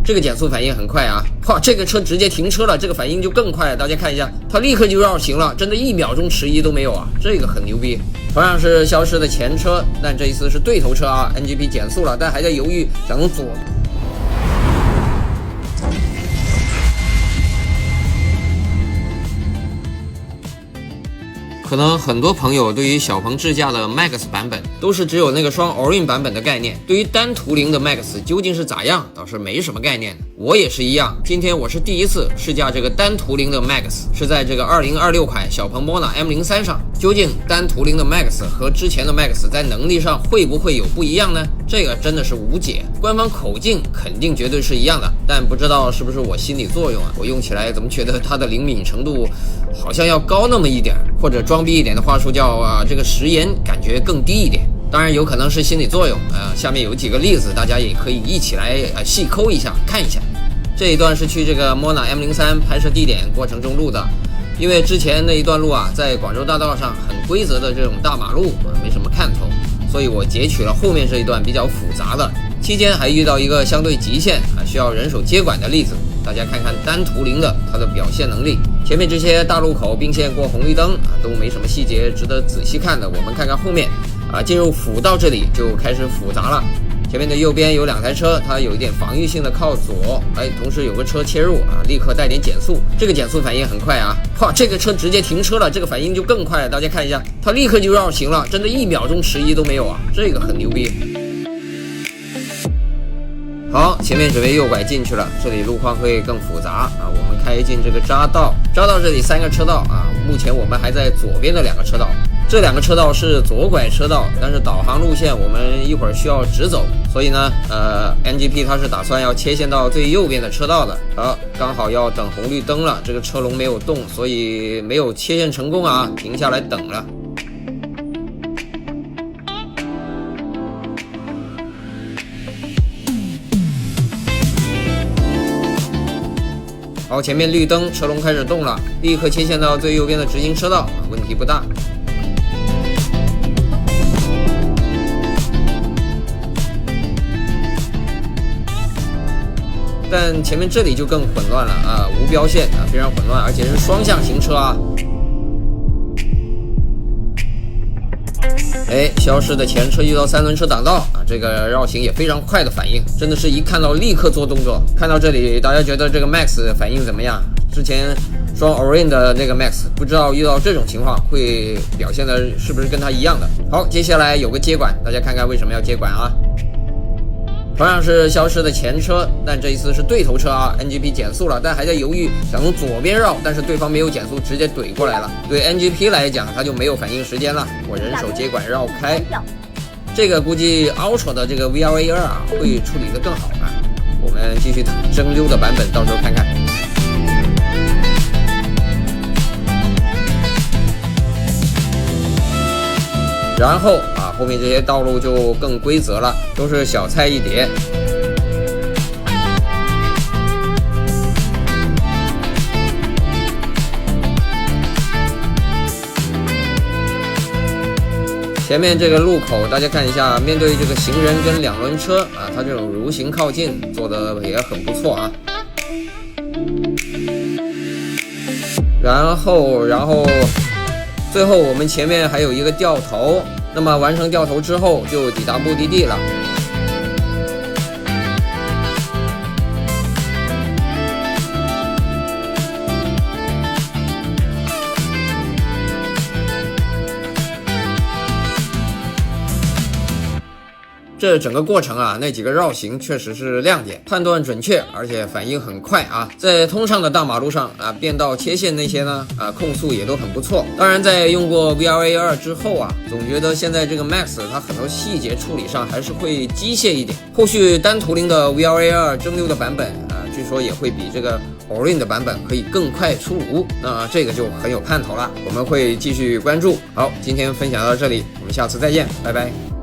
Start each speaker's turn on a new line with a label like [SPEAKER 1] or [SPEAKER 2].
[SPEAKER 1] 这个减速反应很快啊！哇，这个车直接停车了，这个反应就更快了。大家看一下，它立刻就绕行了，真的1秒钟迟疑都没有啊！这个很牛逼。同样是消失的前车，但这一次是对头车啊 ！NGP 减速了，但还在犹豫想从左。可能很多朋友对于小鹏智驾的 Max 版本都是只有那个双 Orin 版本的概念，对于单图灵的 Max 究竟是咋样，倒是没什么概念。我也是一样，今天我是第一次试驾这个单图灵的 Max， 是在这个2026款小鹏 Mona M03 上。究竟单图灵的 Max 和之前的 Max 在能力上会不会有不一样呢？这个真的是无解。官方口径肯定绝对是一样的，但不知道是不是我心理作用啊，我用起来怎么觉得它的灵敏程度好像要高那么一点，或者装逼一点的话术叫这个时延感觉更低一点。当然有可能是心理作用下面有几个例子，大家也可以一起来细抠一下看一下。这一段是去这个 Mona M03 拍摄地点过程中录的，因为之前那一段路啊，在广州大道上很规则的这种大马路没什么看头，所以我截取了后面这一段比较复杂的，期间还遇到一个相对极限需要人手接管的例子，大家看看单图灵的它的表现能力。前面这些大路口并线过红绿灯都没什么细节值得仔细看的，我们看看后面进入辅道这里就开始复杂了。前面的右边有2台车，它有一点防御性的靠左，同时有个车切入立刻带点减速，这个减速反应很快啊！哇，这个车直接停车了，这个反应就更快了。大家看一下，它立刻就绕行了，真的1秒钟迟疑都没有啊！这个很牛逼。好，前面准备右拐进去了，这里路况会更复杂我们开进这个匝道这里3个车道目前我们还在左边的2个车道。这2个车道是左拐车道，但是导航路线我们一会儿需要直走，所以呢NGP 它是打算要切线到最右边的车道的。刚好要等红绿灯了，这个车龙没有动，所以没有切线成功停下来等了。好，前面绿灯，车龙开始动了，立刻切线到最右边的直行车道问题不大。但前面这里就更混乱了无标线非常混乱，而且是双向行车消失的前车遇到3轮车挡道这个绕行也非常快的反应，真的是一看到立刻做动作。看到这里，大家觉得这个 Max 反应怎么样？之前双 Orin 的那个 Max 不知道遇到这种情况会表现的是不是跟它一样的。好，接下来有个接管，大家看看为什么要接管同样是消失的前车，但这一次是对头车NGP 减速了，但还在犹豫想从左边绕，但是对方没有减速，直接怼过来了。对 NGP 来讲，它就没有反应时间了。我人手接管绕开，这个估计 Ultra 的这个 VLA2 会处理得更好我们继续等蒸馏的版本，到时候看看。然后后面这些道路就更规则了，都是小菜一碟。前面这个路口大家看一下，面对这个行人跟2轮车它这种蠕行靠近做的也很不错然后最后我们前面还有一个掉头，那么完成掉头之后就抵达目的地了。这整个过程那几个绕行确实是亮点，判断准确，而且反应很快在通畅的大马路上变道切线那些呢控速也都很不错。当然在用过 VLA2 之后总觉得现在这个 Max 它很多细节处理上还是会机械一点。后续单图灵的 VLA2 蒸馏的版本据说也会比这个 Orin 的版本可以更快出炉，那这个就很有盼头了，我们会继续关注。好，今天分享到这里，我们下次再见，拜拜。